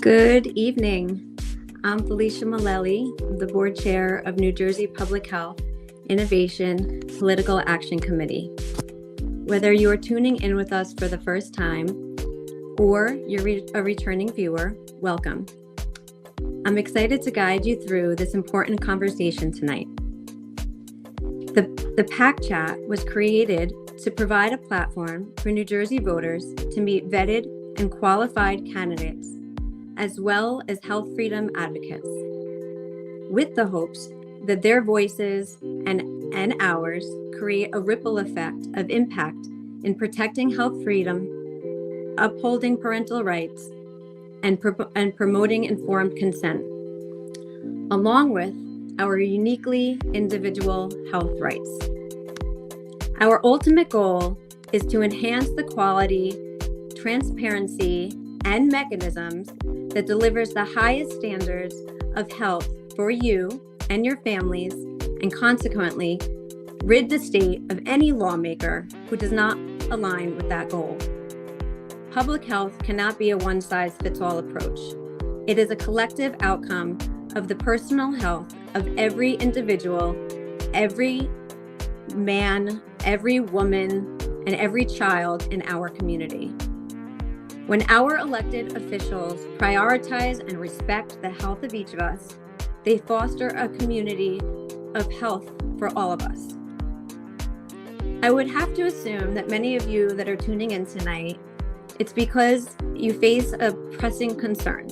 Good evening. I'm Felicia Malelli, the Board Chair of New Jersey Public Health Innovation Political Action Committee. Whether you are tuning in with us for the first time or you're a returning viewer, welcome. I'm excited to guide you through this important conversation tonight. The PAC Chat was created to provide a platform for New Jersey voters to meet vetted and qualified candidates, as well as health freedom advocates, with the hopes that their voices and ours create a ripple effect of impact in protecting health freedom, upholding parental rights, and promoting informed consent, along with our uniquely individual health rights. Our ultimate goal is to enhance the quality, transparency, and mechanisms that delivers the highest standards of health for you and your families, and consequently, rid the state of any lawmaker who does not align with that goal. Public health cannot be a one-size-fits-all approach. It is a collective outcome of the personal health of every individual, every man, every woman, and every child in our community. When our elected officials prioritize and respect the health of each of us, they foster a community of health for all of us. I would have to assume that many of you that are tuning in tonight, it's because you face a pressing concern.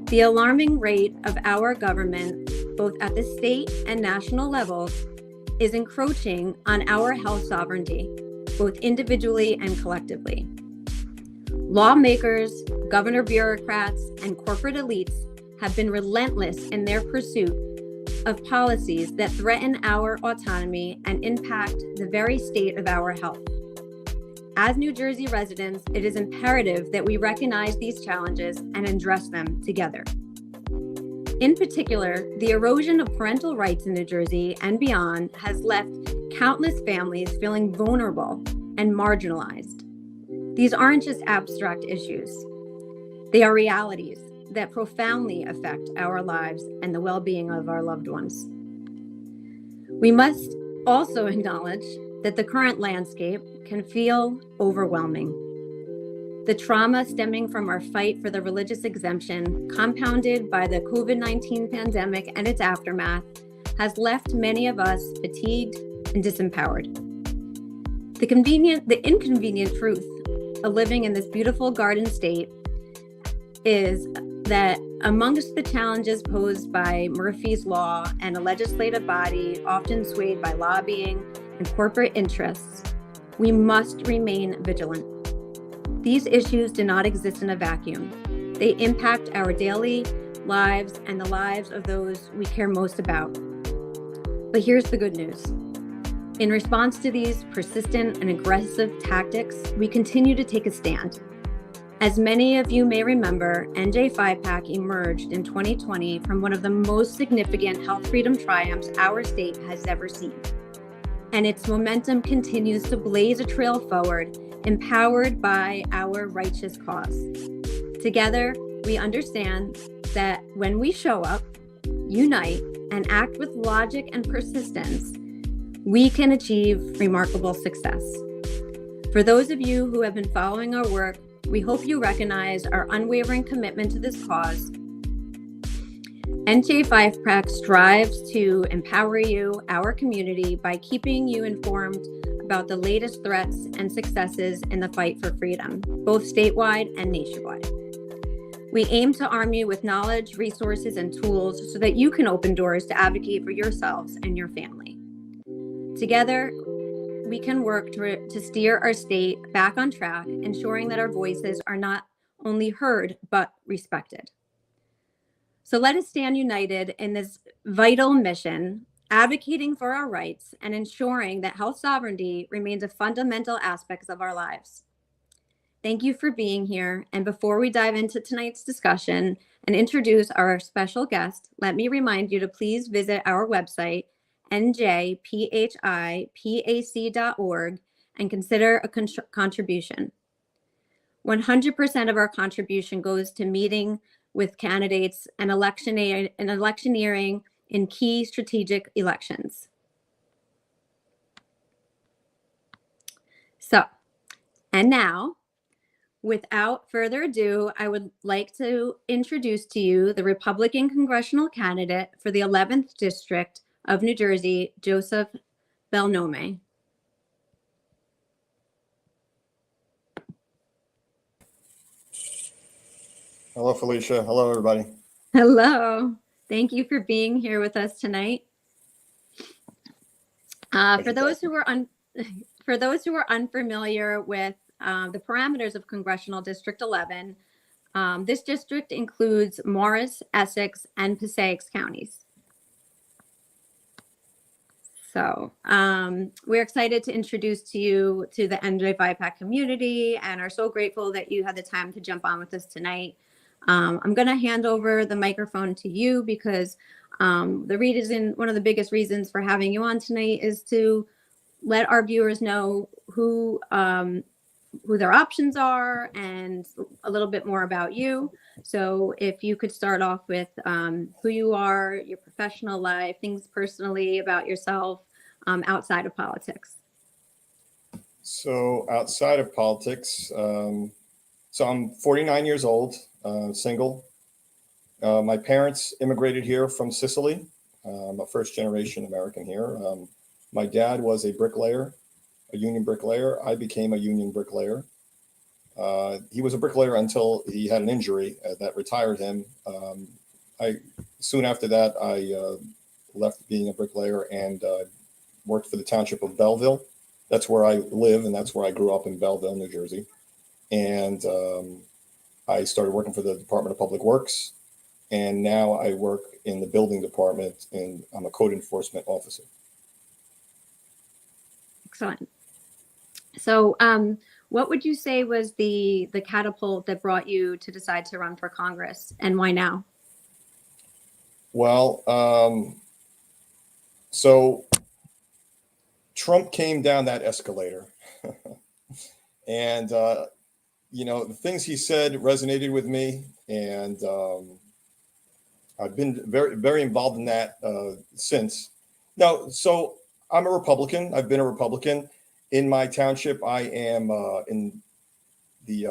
The alarming rate of our government, both at the state and national levels, is encroaching on our health sovereignty, both individually and collectively. Lawmakers, governor bureaucrats, and corporate elites have been relentless in their pursuit of policies that threaten our autonomy and impact the very state of our health. As New Jersey residents, it is imperative that we recognize these challenges and address them together. In particular, the erosion of parental rights in New Jersey and beyond has left countless families feeling vulnerable and marginalized. These aren't just abstract issues. They are realities that profoundly affect our lives and the well-being of our loved ones. We must also acknowledge that the current landscape can feel overwhelming. The trauma stemming from our fight for the religious exemption, compounded by the COVID-19 pandemic and its aftermath, has left many of us fatigued and disempowered. The inconvenient truth of living in this beautiful garden state is that amongst the challenges posed by Murphy's Law and a legislative body often swayed by lobbying and corporate interests, we must remain vigilant. These issues do not exist in a vacuum. They impact our daily lives and the lives of those we care most about. But here's the good news. In response to these persistent and aggressive tactics, we continue to take a stand. As many of you may remember, NJ5PAC emerged in 2020 from one of the most significant health freedom triumphs our state has ever seen. And its momentum continues to blaze a trail forward, empowered by our righteous cause. Together, we understand that when we show up, unite, and act with logic and persistence, we can achieve remarkable success. For those of you who have been following our work, we hope you recognize our unwavering commitment to this cause. NJ5PAC strives to empower you, our community, by keeping you informed about the latest threats and successes in the fight for freedom, both statewide and nationwide. We aim to arm you with knowledge, resources, and tools so that you can open doors to advocate for yourselves and your family. Together, we can work to steer our state back on track, ensuring that our voices are not only heard, but respected. So let us stand united in this vital mission, advocating for our rights and ensuring that health sovereignty remains a fundamental aspect of our lives. Thank you for being here. And before we dive into tonight's discussion and introduce our special guest, let me remind you to please visit our website, njphipac.org, and consider a contribution. 100% of our contribution goes to meeting with candidates and electioneering in key strategic elections. So, and now, without further ado, I would like to introduce to you the Republican congressional candidate for the 11th District of New Jersey, Joseph Belnome. Hello, Felicia. Hello, everybody. Hello. Thank you for being here with us tonight. For those who are unfamiliar with the parameters of Congressional District 11, this district includes Morris, Essex, and Passaic counties. So we're excited to introduce to you to the NJ5PAC community and are so grateful that you had the time to jump on with us tonight. I'm going to hand over the microphone to you because one of the biggest reasons for having you on tonight is to let our viewers know who their options are and a little bit more about you. So if you could start off with who you are, your professional life, things personally about yourself outside of politics. So outside of politics, so I'm 49 years old, single. My parents immigrated here from Sicily. I'm a first generation American here. My dad was a bricklayer, a union bricklayer. I became a union bricklayer. He was a bricklayer until he had an injury that retired him. Soon after that, I left being a bricklayer and worked for the Township of Belleville. That's where I live, and that's where I grew up, in Belleville, New Jersey. And I started working for the Department of Public Works, and now I work in the building department, and I'm a code enforcement officer. Excellent. So what would you say was the catapult that brought you to decide to run for Congress, and why now? Well, so Trump came down that escalator and, the things he said resonated with me, and I've been very, very involved in that since. Now, so I'm a Republican. I've been a Republican. In my township, I am in the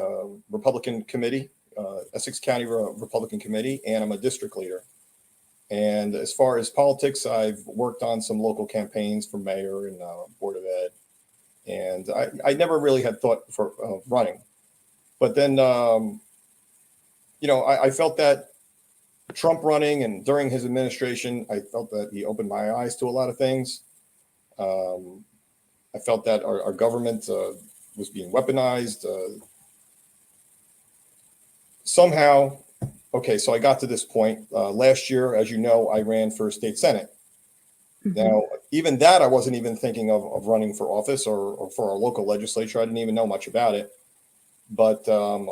Republican committee, Essex County Republican Committee, and I'm a district leader. And as far as politics, I've worked on some local campaigns for mayor and Board of Ed. And I never really had thought for running. But then, I felt that Trump running, and during his administration, I felt that he opened my eyes to a lot of things. I felt that our government was being weaponized. Somehow, okay, so I got to this point. Last year, as you know, I ran for state senate. Mm-hmm. Now, even that, I wasn't even thinking of running for office or for our local legislature. I didn't even know much about it. But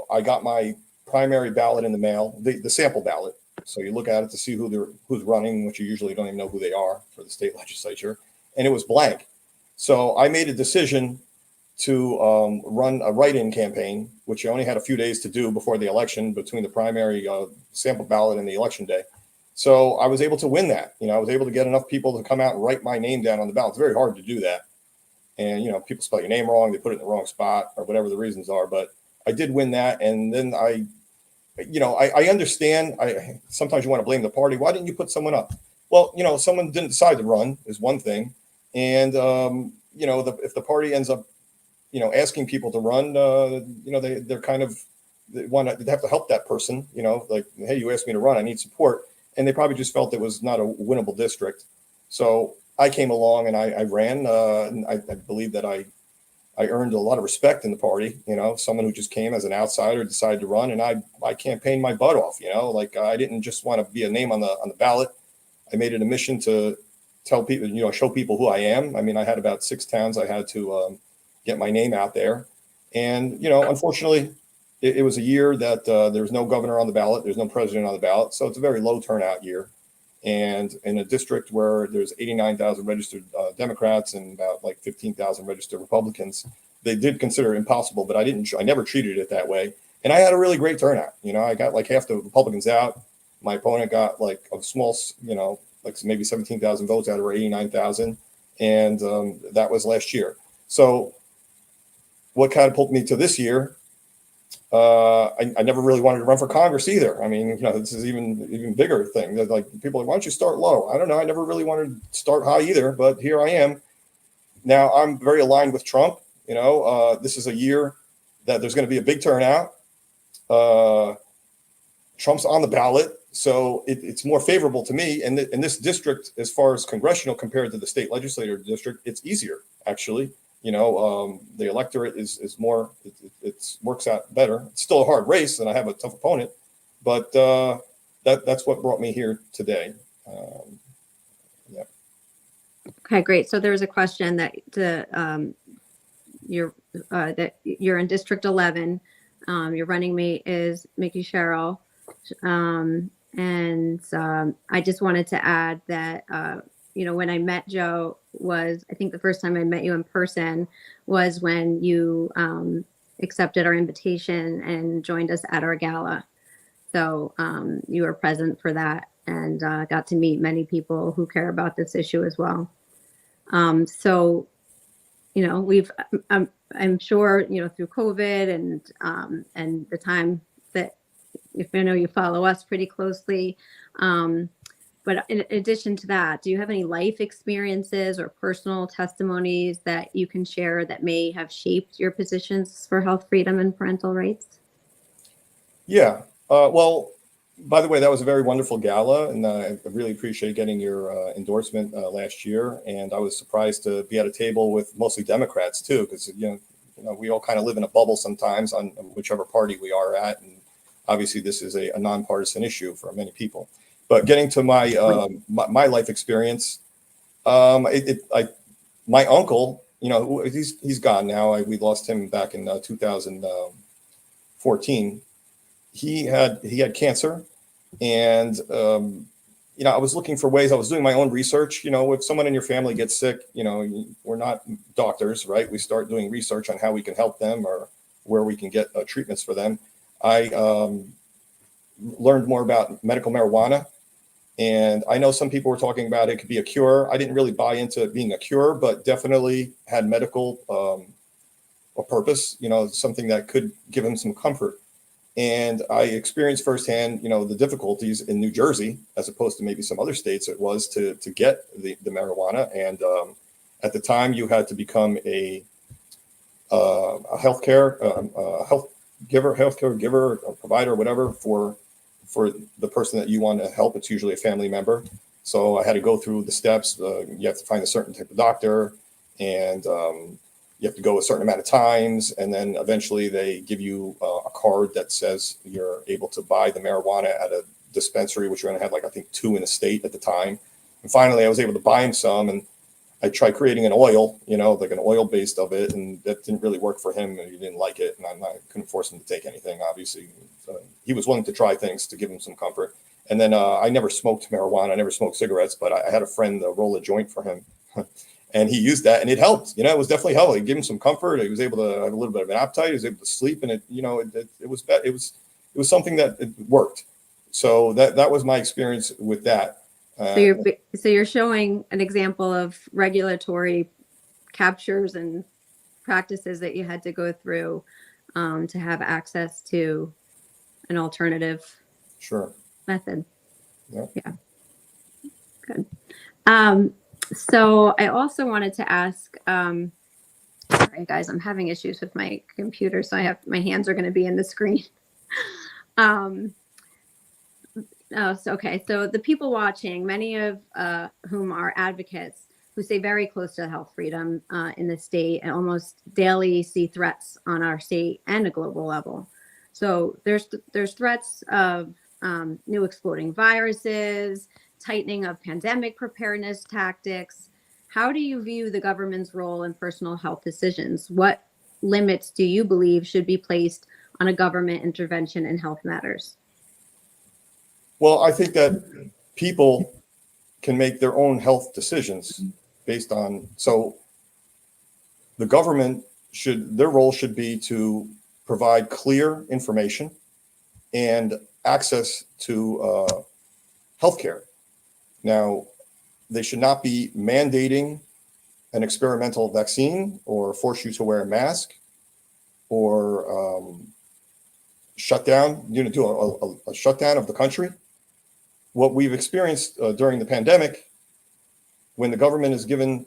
I got my primary ballot in the mail, the sample ballot. So you look at it to see who's running, which you usually don't even know who they are for the state legislature. And it was blank. So I made a decision to run a write-in campaign, which I only had a few days to do before the election, between the primary sample ballot and the election day. So I was able to win that. I was able to get enough people to come out and write my name down on the ballot. It's very hard to do that. And, people spell your name wrong, they put it in the wrong spot, or whatever the reasons are. But I did win that. And then I understand. Sometimes you want to blame the party. Why didn't you put someone up? Well, someone didn't decide to run is one thing. And, if the party ends up, asking people to run, they're kind of, they have to help that person, like, hey, you asked me to run, I need support. And they probably just felt it was not a winnable district. So I came along and I ran. And I believe that I earned a lot of respect in the party, someone who just came as an outsider, decided to run, and I campaigned my butt off, like I didn't just want to be a name on the ballot. I made it a mission to tell people, show people who I am. I mean, I had about 6 towns I had to get my name out there. And, unfortunately, it was a year that there was no governor on the ballot. There's no president on the ballot. So it's a very low turnout year. And in a district where there's 89,000 registered Democrats and about like 15,000 registered Republicans, they did consider it impossible, but I never treated it that way. And I had a really great turnout. I got like half the Republicans out. My opponent got like a small, like maybe 17,000 votes out of our 89,000. And that was last year. So what catapulted me to this year, I never really wanted to run for Congress either. I mean, this is even bigger thing. They're like, people are like, why don't you start low? I don't know. I never really wanted to start high either, but here I am. Now I'm very aligned with Trump. This is a year that there's going to be a big turnout. Trump's on the ballot, so it's more favorable to me. And in this district, as far as congressional compared to the state legislative district, it's easier actually. The electorate is more, it works out better. It's still a hard race, and I have a tough opponent, but that's what brought me here today. Yeah. Okay, great. So there was a question that you're in District 11. Your running mate is Mickey Sherrill. I just wanted to add that, when I met Joe I think the first time I met you in person was when you accepted our invitation and joined us at our gala. So you were present for that and got to meet many people who care about this issue as well. I'm sure, through COVID and the time that, if I know you follow us pretty closely. But in addition to that, do you have any life experiences or personal testimonies that you can share that may have shaped your positions for health freedom and parental rights? Yeah. Well, by the way, that was a very wonderful gala, and I really appreciate getting your endorsement last year. And I was surprised to be at a table with mostly Democrats too, because we all kind of live in a bubble sometimes on whichever party we are at, and obviously this is a nonpartisan issue for many people. But getting to my my life experience, my uncle, he's gone now. We lost him back in 2014. He had cancer, and I was looking for ways. I was doing my own research. If someone in your family gets sick, we're not doctors, right? We start doing research on how we can help them or where we can get treatments for them. I learned more about medical marijuana. And I know some people were talking about it could be a cure. I didn't really buy into it being a cure, but definitely had medical a purpose, something that could give him some comfort. And I experienced firsthand, the difficulties in New Jersey, as opposed to maybe some other states it was to get the marijuana. And at the time, you had to become a healthcare giver, a provider, whatever, for the person that you want to help. It's usually a family member. So I had to go through the steps. You have to find a certain type of doctor, and you have to go a certain amount of times. And then eventually they give you a card that says you're able to buy the marijuana at a dispensary, which you're going to have, like, I think 2 in the state at the time. And finally I was able to buy him some, and I tried creating an oil, like an oil based of it, and that didn't really work for him, and he didn't like it, and I couldn't force him to take anything, obviously. He was willing to try things to give him some comfort. And then I never smoked marijuana, I never smoked cigarettes, but I had a friend roll a joint for him, and he used that, and it helped. It was definitely helpful. It gave him some comfort. He was able to have a little bit of an appetite. He was able to sleep, and it was something that it worked. So that was my experience with that. So you're showing an example of regulatory captures and practices that you had to go through to have access to an alternative method. Yeah. Good. So I also wanted to ask, sorry guys, I'm having issues with my computer, so my hands are going to be in the screen. So the people watching, many of whom are advocates who stay very close to health freedom in the state and almost daily see threats on our state and a global level. So there's threats of new exploding viruses, tightening of pandemic preparedness tactics. How do you view the government's role in personal health decisions? What limits do you believe should be placed on a government intervention in health matters? Well, I think that people can make their own health decisions based on, so the government their role should be to provide clear information and access to healthcare. Now, they should not be mandating an experimental vaccine or force you to wear a mask or shut down, do a shutdown of the country. What we've experienced during the pandemic, when the government is given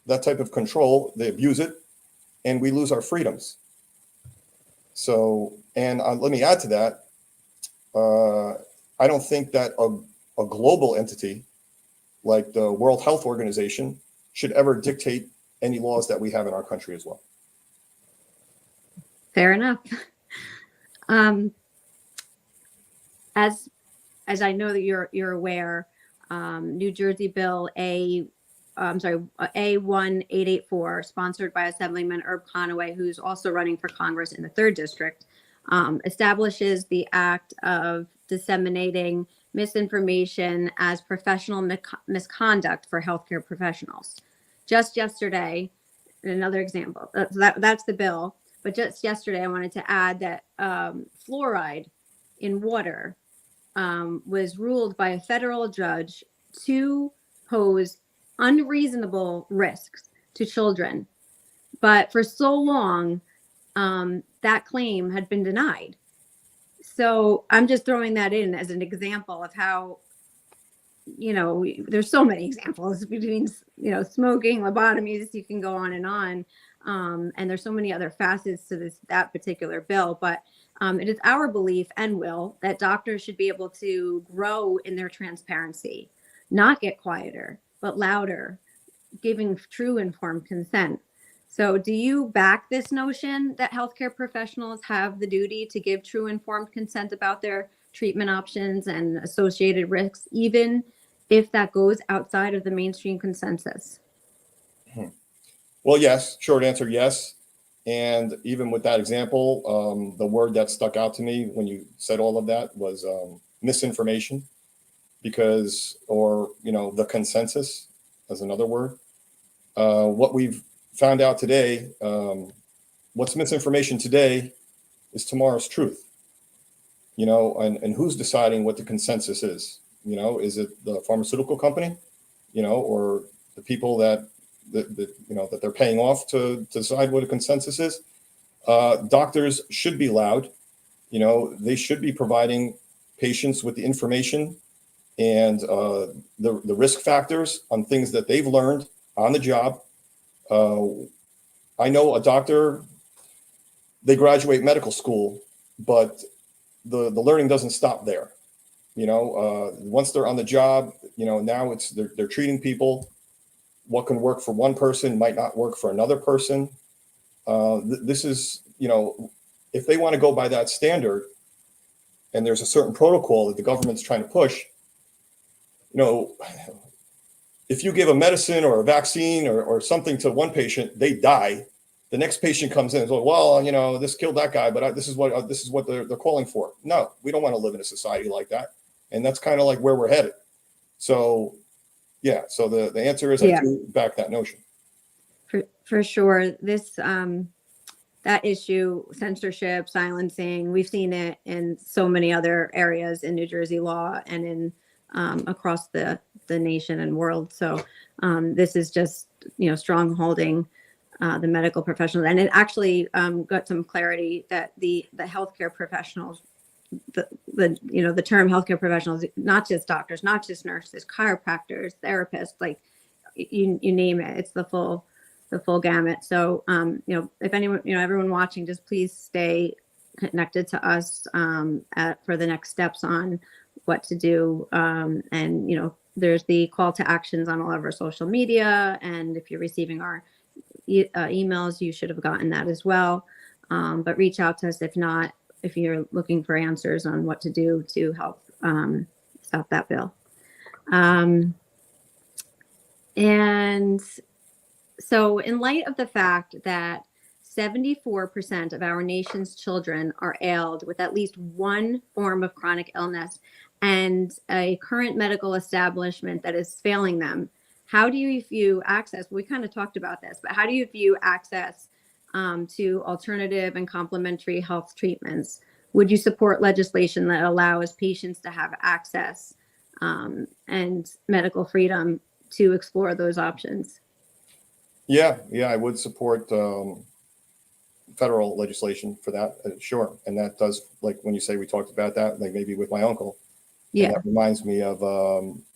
that type of control, they abuse it and we lose our freedoms. So, and let me add to that, I don't think that a global entity like the World Health Organization should ever dictate any laws that we have in our country as well. Fair enough. As I know that you're aware, New Jersey Bill A1884, sponsored by Assemblyman Herb Conaway, who's also running for Congress in the 3rd District, establishes the act of disseminating misinformation as professional misconduct for healthcare professionals. Just yesterday, another example, that's the bill, but just yesterday I wanted to add that fluoride in water was ruled by a federal judge to pose unreasonable risks to children. But for so long, that claim had been denied. So I'm just throwing that in as an example of how, there's so many examples between, smoking, lobotomies, you can go on. And there's so many other facets to that particular bill. But it is our belief and will that doctors should be able to grow in their transparency, not get quieter, but louder, giving true informed consent. So do you back this notion that healthcare professionals have the duty to give true informed consent about their treatment options and associated risks, even if that goes outside of the mainstream consensus? Well, yes, short answer, yes. And even with that example, the word that stuck out to me when you said all of that was misinformation, the consensus as another word. What we've found out today, what's misinformation today is tomorrow's truth, and who's deciding what the consensus is? Is it the pharmaceutical company, or the people that they're paying off to decide what a consensus is? Doctors should be loud. They should be providing patients with the information and the risk factors on things that they've learned on the job. I know a doctor, they graduate medical school, but the learning doesn't stop there. Once they're on the job, now they're treating people. What can work for one person might not work for another person. This is, if they want to go by that standard and there's a certain protocol that the government's trying to push, if you give a medicine or a vaccine or something to one patient, they die. The next patient comes in and says, well, this killed that guy, but this is what they're calling for. No, we don't want to live in a society like that. And that's kind of like where we're headed. So, yeah. So the answer is I do back that notion. For sure. This, that issue, censorship, silencing, we've seen it in so many other areas in New Jersey law and in across the nation and world. So this is just, strong-holding the medical professionals. And it actually got some clarity that the healthcare professionals, the term healthcare professionals, not just doctors, not just nurses, chiropractors, therapists, like you name it, it's the full gamut. So, if anyone, everyone watching, just please stay connected to us for the next steps on what to do. And, there's the call to actions on all of our social media. And if you're receiving our emails, you should have gotten that as well. But reach out to us if you're looking for answers on what to do to help stop that bill. And so in light of the fact that 74% of our nation's children are ailed with at least one form of chronic illness and a current medical establishment that is failing them, how do you view access? We kind of talked about this, but how do you view access to alternative and complementary health treatments. Would you support legislation that allows patients to have access and medical freedom to explore those options? Yeah, I would support federal legislation for that, sure. And that does, like when you say we talked about that, like maybe with my uncle, Yeah. and that reminds me of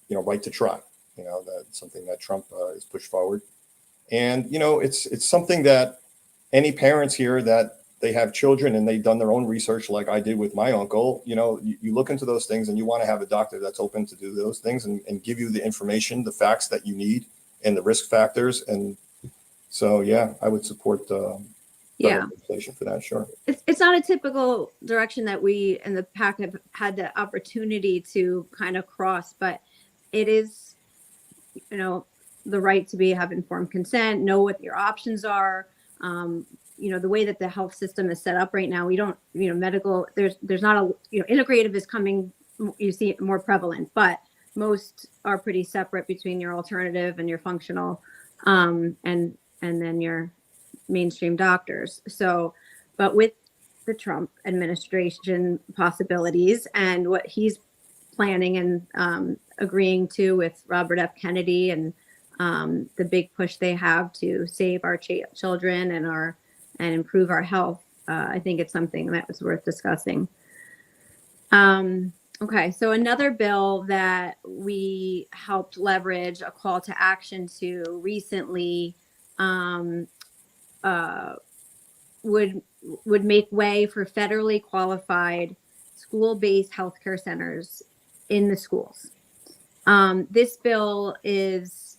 right to try. That's something that Trump has pushed forward, and it's something that any parents here that they have children and they've done their own research, like I did with my uncle. You look into those things, and you want to have a doctor that's open to do those things and give you the information, the facts that you need, and the risk factors. And so, yeah, I would support legislation for that. Sure. It's not a typical direction that we in the PAC have had the opportunity to kind of cross, but it is, the right to have informed consent, know what your options are. The way that the health system is set up right now, we don't, medical, there's not integrative is coming, you see it more prevalent, but most are pretty separate between your alternative and your functional, and then your mainstream doctors. So, but with the Trump administration possibilities and what he's planning and agreeing to with Robert F. Kennedy and the big push they have to save our children and improve our health, I think it's something that was worth discussing. Okay, so another bill that we helped leverage a call to action to recently would make way for federally qualified school-based healthcare centers in the schools. This bill is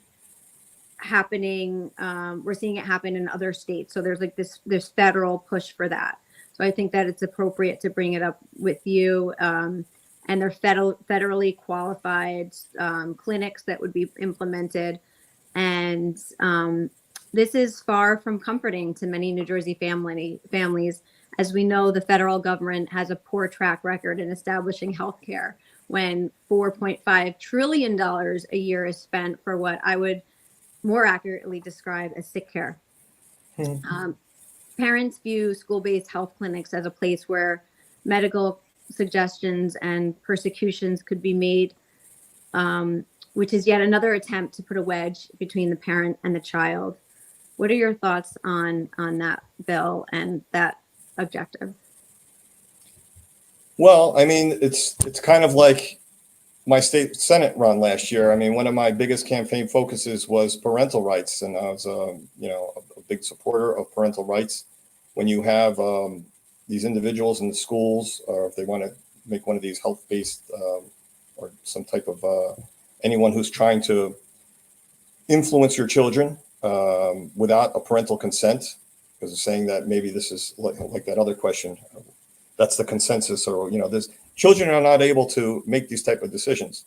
happening. We're seeing it happen in other states. So there's like this federal push for that. So I think that it's appropriate to bring it up with you. And they're federally qualified clinics that would be implemented. And this is far from comforting to many New Jersey families. As we know, the federal government has a poor track record in establishing health care when $4.5 trillion a year is spent for what I would more accurately describe as sick care. Parents view school-based health clinics as a place where medical suggestions and persecutions could be made, which is yet another attempt to put a wedge between the parent and the child. What are your thoughts on that bill and that objective? Well, I mean, it's kind of like my state Senate run last year. I mean, one of my biggest campaign focuses was parental rights, and I was a big supporter of parental rights. When you have these individuals in the schools, or if they want to make one of these health-based or some type of anyone who's trying to influence your children without a parental consent, because they're saying that maybe this is like that other question. That's the consensus, or there's children are not able to make these type of decisions,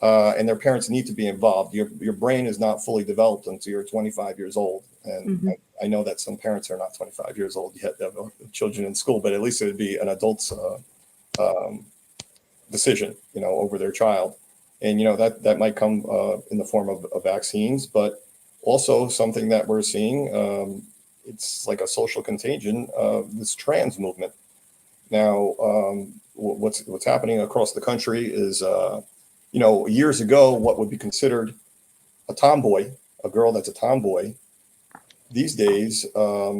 and their parents need to be involved. Your brain is not fully developed until you're 25 years old, and I know that some parents are not 25 years old yet. They have children in school, but at least it would be an adult's decision, over their child, and that might come in the form of vaccines, but also something that we're seeing. It's like a social contagion of this trans movement. Now, what's happening across the country is, years ago, what would be considered a tomboy, a girl that's a tomboy, these days, a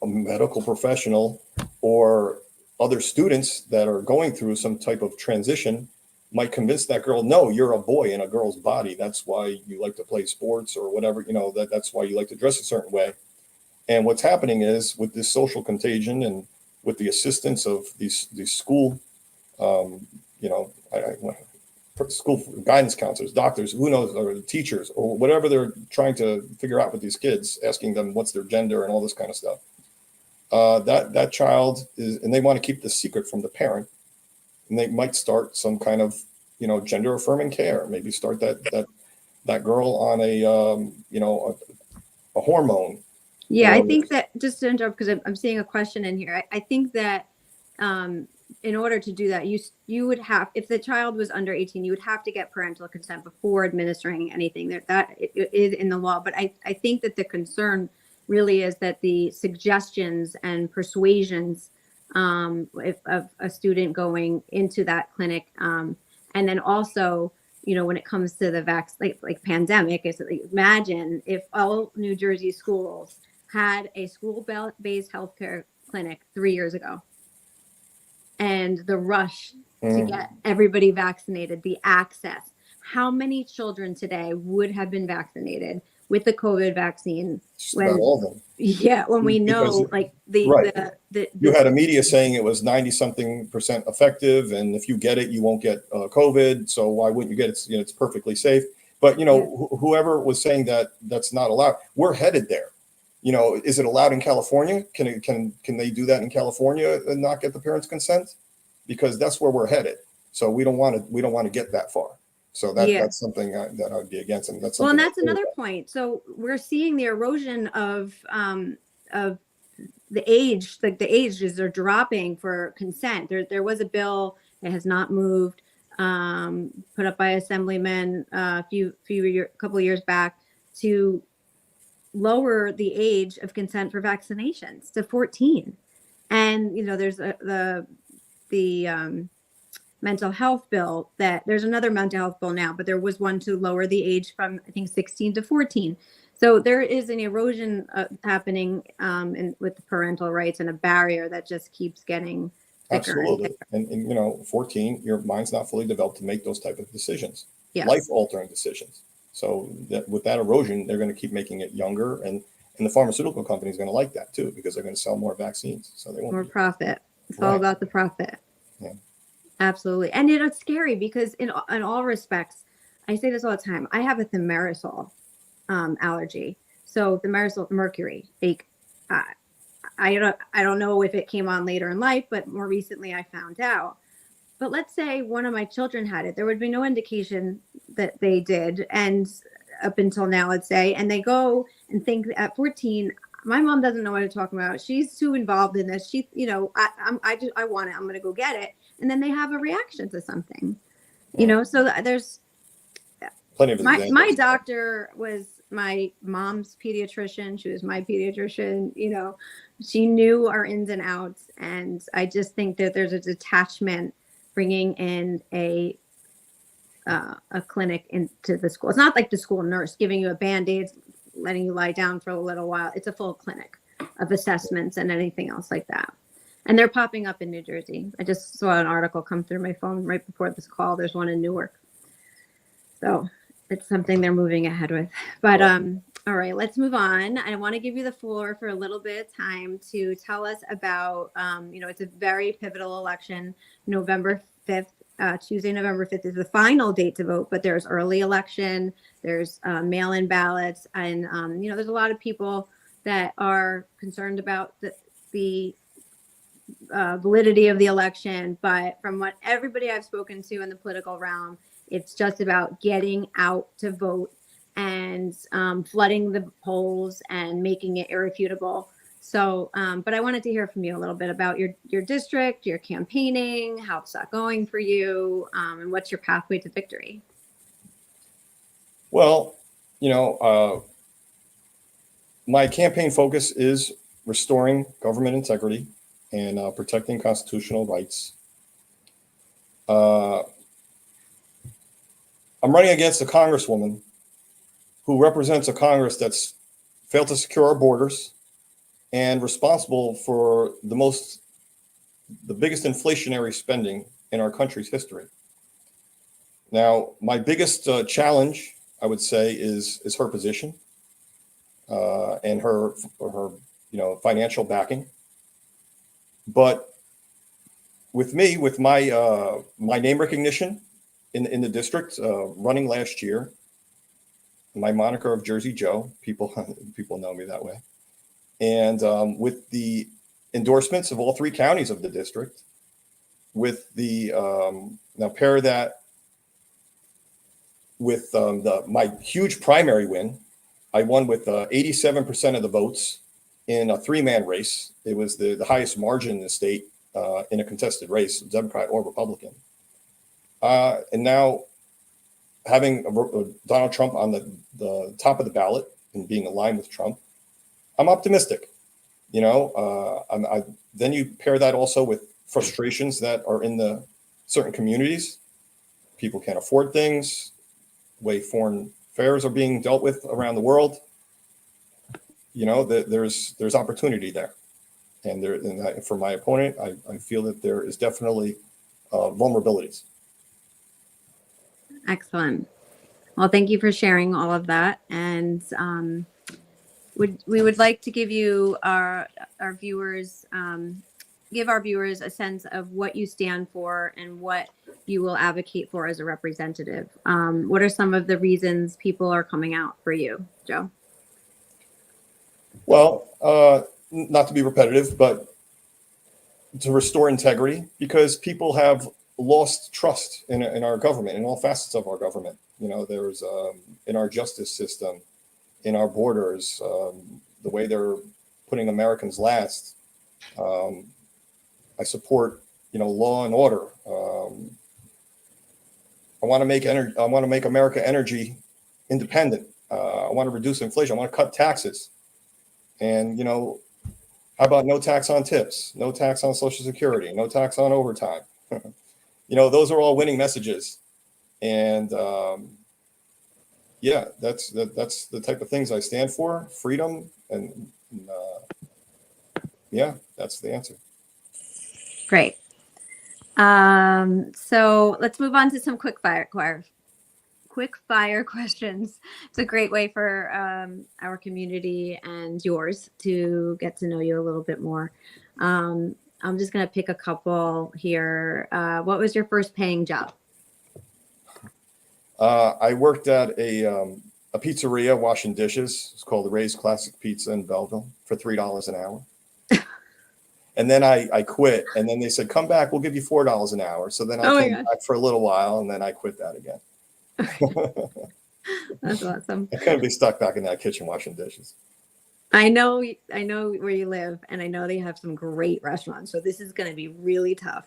medical professional or other students that are going through some type of transition might convince that girl, no, you're a boy in a girl's body. That's why you like to play sports or whatever, that's why you like to dress a certain way. And what's happening is with this social contagion and with the assistance of these school, school guidance counselors, doctors, who knows, or teachers, or whatever they're trying to figure out with these kids, asking them what's their gender and all this kind of stuff. That child is, and they want to keep the secret from the parent, and they might start some kind of, gender affirming care. Maybe start that girl on a hormone. Yeah, I think that, just to interrupt, because I'm seeing a question in here. I think that in order to do that, you would have, if the child was under 18, you would have to get parental consent before administering anything. That it is in the law. But I think that the concern really is that the suggestions and persuasions of a student going into that clinic, and then also, when it comes to the like pandemic, is like, imagine if all New Jersey schools had a school-based healthcare clinic 3 years ago, and the rush to get everybody vaccinated, the access. How many children today would have been vaccinated with the COVID vaccine? Just about all of them. Yeah, when we know, Because, like you had a media saying it was 90-something% effective, and if you get it, you won't get COVID. So why wouldn't you get it? It's perfectly safe. But whoever was saying that that's not allowed, we're headed there. Is it allowed in California? Can they do that in California and not get the parents' consent? Because that's where we're headed. So we don't want to get that far. So that's something that I would be against, and that's and that's another point. So we're seeing the erosion of the age, like the ages are dropping for consent. There was a bill that has not moved, put up by assemblymen a couple of years back to lower the age of consent for vaccinations to 14. And there's the mental health bill, that there's another mental health bill now, but there was one to lower the age from, I think, 16 to 14. So there is an erosion happening with the parental rights, and a barrier that just keeps getting thicker. Absolutely. And 14, your mind's not fully developed to make those type of decisions, yes. Life-altering decisions. So with that erosion, they're going to keep making it younger, and the pharmaceutical company is going to like that too, because they're going to sell more vaccines. So they won't more profit. It's all about the profit. Yeah. Absolutely. And it's scary because in all respects, I say this all the time, I have a thimerosal allergy. So thimerosal, mercury, I don't know if it came on later in life, but more recently I found out. But let's say one of my children had it, there would be no indication that they did. And up until now, let's say, and they go and think at 14, my mom doesn't know what I'm talking about. She's too involved in this. She, I want it. I'm going to go get it. And then they have a reaction to something, so there's plenty of my doctor was my mom's pediatrician. She was my pediatrician. She knew our ins and outs. And I just think that there's a detachment bringing in a clinic into the school. It's not like the school nurse giving you a Band-Aid, letting you lie down for a little while. It's a full clinic of assessments and anything else like that. And they're popping up in New Jersey. I just saw an article come through my phone right before this call. There's one in Newark. So it's something they're moving ahead with. But all right, let's move on. I want to give you the floor for a little bit of time to tell us about, it's a very pivotal election. November 5th, Tuesday, November 5th is the final date to vote, but there's early election, there's mail-in ballots, and, there's a lot of people that are concerned about the validity of the election. But from what everybody I've spoken to in the political realm, it's just about getting out to vote and flooding the polls and making it irrefutable. So, but I wanted to hear from you a little bit about your district, your campaigning, how's that going for you, and what's your pathway to victory? Well, my campaign focus is restoring government integrity and protecting constitutional rights. I'm running against a congresswoman who represents a Congress that's failed to secure our borders and responsible for the biggest inflationary spending in our country's history. Now, my biggest challenge, I would say, is her position and her financial backing. But with me, with my my name recognition in the district, running last year, my moniker of Jersey Joe, people know me that way, and with the endorsements of all 3 counties of the district, with the now pair that with my huge primary win, I won with 87% of the votes in a 3-man race. It was the highest margin in the state in a contested race, Democrat or Republican. And now having Donald Trump on the top of the ballot and being aligned with Trump, I'm optimistic. Then you pair that also with frustrations that are in the certain communities. People can't afford things, way foreign affairs are being dealt with around the world. There's opportunity there. And for my opponent, I feel that there is definitely vulnerabilities. Excellent. Well, thank you for sharing all of that. And we would like to give you our viewers give our viewers a sense of what you stand for and what you will advocate for as a representative. What are some of the reasons people are coming out for you, Joe? Well, not to be repetitive, but to restore integrity, because people have lost trust in our government, in all facets of our government. There's in our justice system, in our borders, the way they're putting Americans last. I support, law and order. I want to make America energy independent. I want to reduce inflation. I want to cut taxes. And, how about no tax on tips, no tax on Social Security, no tax on overtime? Those are all winning messages. And that's the type of things I stand for, freedom. And that's the answer. Great. So let's move on to some quick fire questions. It's a great way for our community and yours to get to know you a little bit more. I'm just going to pick a couple here. What was your first paying job? I worked at a pizzeria washing dishes. It's called the Ray's Classic Pizza in Belleville for $3 an hour. And then I quit, and then they said, come back, we'll give you $4 an hour. So then I came back for a little while, and then I quit that again. That's awesome. I couldn't be stuck back in that kitchen washing dishes. I know where you live, and I know they have some great restaurants. So this is going to be really tough.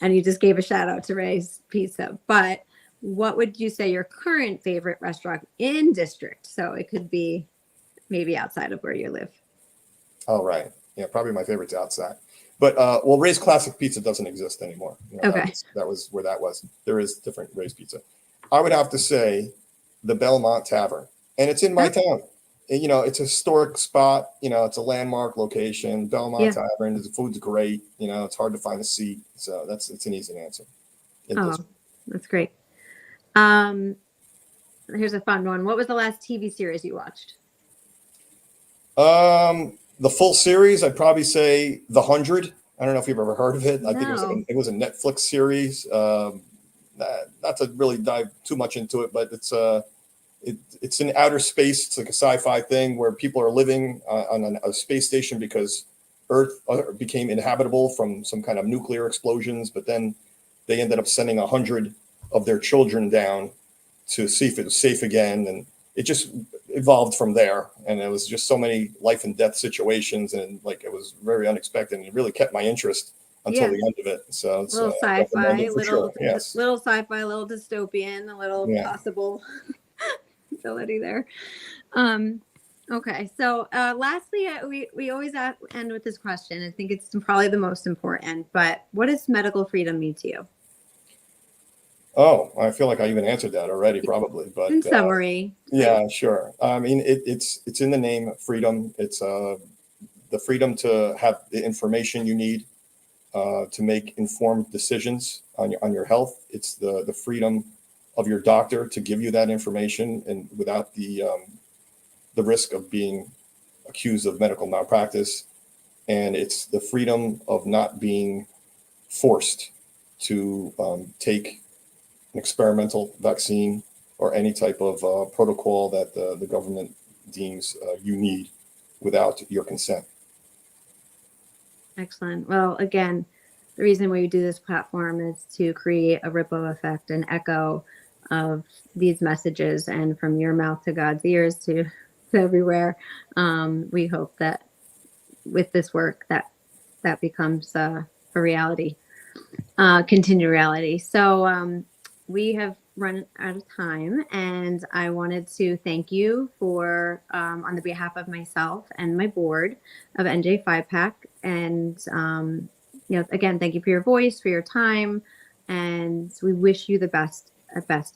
And you just gave a shout out to Ray's Pizza. But what would you say your current favorite restaurant in district? So it could be maybe outside of where you live. Oh, right. Yeah, probably my favorite's outside. But Ray's Classic Pizza doesn't exist anymore. Okay. That was where that was. There is different Ray's Pizza. I would have to say the Belmont Tavern, and it's in my town. And, it's a historic spot. It's a landmark location. Belmont Tavern. The food's great. It's hard to find a seat, so it's an easy answer. That's great. Here's a fun one. What was the last TV series you watched? The full series, I'd probably say The 100. I don't know if you've ever heard of it. I think it was a Netflix series. Not to really dive too much into it, but it's in outer space. It's like a sci-fi thing where people are living on a space station because Earth became inhabitable from some kind of nuclear explosions. But then they ended up sending 100 of their children down to see if it was safe again, and it just evolved from there. And it was just so many life and death situations, and it was very unexpected, and it really kept my interest until the end of it. So it's a little sci-fi, little sci-fi, a little dystopian, a little possible ability there. Okay. So lastly, we always end with this question. I think it's probably the most important, but what does medical freedom mean to you? Oh, I feel like I even answered that already, probably. But in summary, yeah, sure. I mean, it's in the name, freedom. It's the freedom to have the information you need to make informed decisions on your health. It's the freedom of your doctor to give you that information, and without the risk of being accused of medical malpractice. And it's the freedom of not being forced to take an experimental vaccine or any type of protocol that the government deems you need without your consent. Excellent. Well, again, the reason why we do this platform is to create a ripple effect, an echo of these messages, and from your mouth to God's ears to everywhere. We hope that with this work that becomes a reality, continued reality. So we have run out of time, and I wanted to thank you for, on the behalf of myself and my board of NJ5PAC, and again, thank you for your voice, for your time, and we wish you the best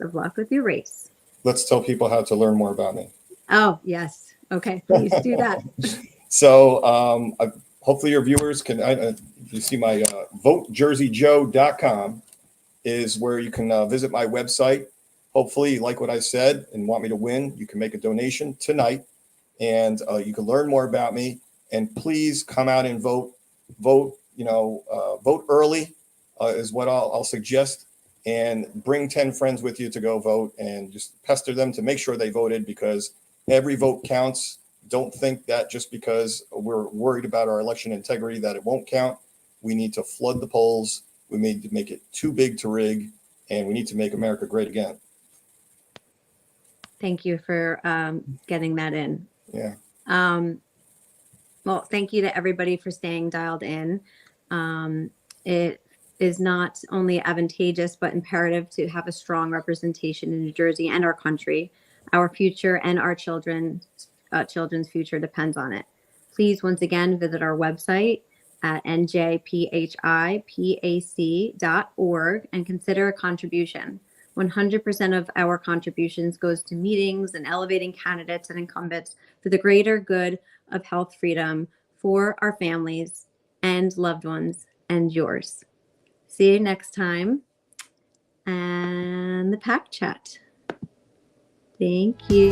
of luck with your race. Let's tell people how to learn more about me. Oh, yes. Okay, please do that. So hopefully your viewers can, you see my votejerseyjoe.com is where you can visit my website. Hopefully you like what I said and want me to win. You can make a donation tonight, and you can learn more about me. And please come out and vote. Vote early is what I'll suggest. And bring 10 friends with you to go vote, and just pester them to make sure they voted, because every vote counts. Don't think that just because we're worried about our election integrity that it won't count. We need to flood the polls. We need to make it too big to rig, and we need to make America great again. Thank you for getting that in. Yeah. Well, thank you to everybody for staying dialed in. It is not only advantageous, but imperative to have a strong representation in New Jersey and our country. Our future and our children's future depends on it. Please, once again, visit our website at njphipac.org and consider a contribution. 100% of our contributions goes to meetings and elevating candidates and incumbents for the greater good of health freedom for our families and loved ones and yours. See you next time, and the PAC chat. Thank you.